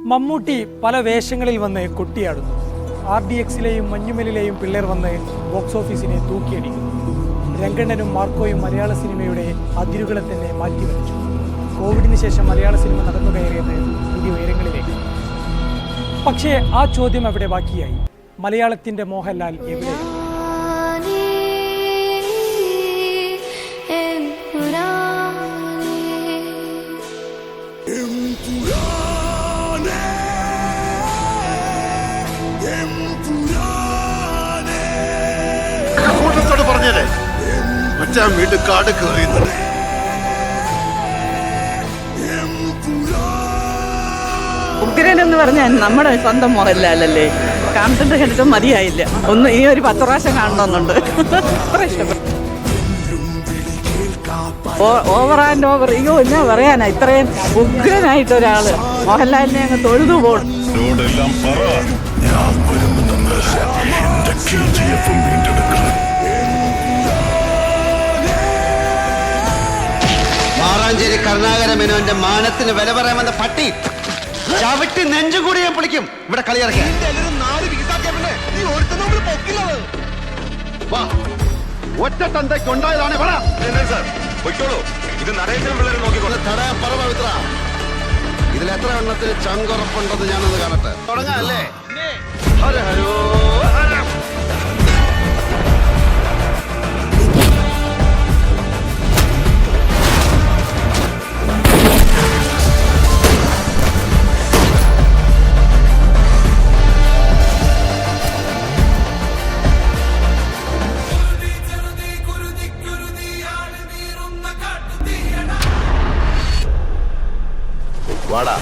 മമ്മൂട്ടി പല വേഷങ്ങളിൽ വന്ന് കൊട്ടിയാടുന്നു. RDXിലെയും മഞ്ഞുമലിലെയും പിള്ളേർ വന്ന് ബോക്സ് ഓഫീസിനെ തൂക്കിയടിക്കുന്നു. രംഗണ്ണനും മാർക്കോയും മലയാള സിനിമയുടെ അതിരുകളെ തന്നെ മാറ്റിവരച്ചു. കോവിഡിന് ശേഷം മലയാള സിനിമ നടന്നു കയറിയത് പുതിയ ഉയരങ്ങളിലേക്ക്. പക്ഷേ ആ ചോദ്യം അവിടെ ബാക്കിയായി. മലയാളത്തിൻ്റെ മോഹൻലാൽ എവിടെയാണ്? പറഞ്ഞേ മച്ചാൻ വീണ്ടും കാട് കയറിയുന്നത്. ഉഗ്രൻ എന്ന് പറഞ്ഞാൽ നമ്മുടെ സ്വന്തം മോഹൻലാലല്ലേ. കാണുന്നത് കണ്ടിട്ട് മതിയായില്ല. ഒന്ന് ഈ ഒരു 10 പ്രാവശ്യം കാണണമെന്നുണ്ട്. അത്ര ഇഷ്ടപ്പെട്ടു. Over and over. അയ്യോ എന്നാ പറയാനാ, ഇത്രയും ഉഗ്രനായിട്ട് ഒരാള് മോഹൻലാലിനെ അങ്ങ് തൊഴുതു പോകണം. മാറാഞ്ചേരി കരുണാകര മേനോന്റെ മാനത്തിന് വില പറയാമെന്ന പട്ടി ചവിട്ടി നെഞ്ചും കൂടി ഞാൻ പൊളിക്കും. ഇവിടെ കളിയിറക്കി ഒറ്റ തന്തയ്ക്കുണ്ടായതാണ്. ഇതിൽ എത്ര എണ്ണത്തിന് ചങ്കുറപ്പുണ്ടെന്ന് ഞാനൊന്ന് കാണട്ടെ. തുടങ്ങാല്ലേ? ഹര ഹരോ ഹരം. വാടാ.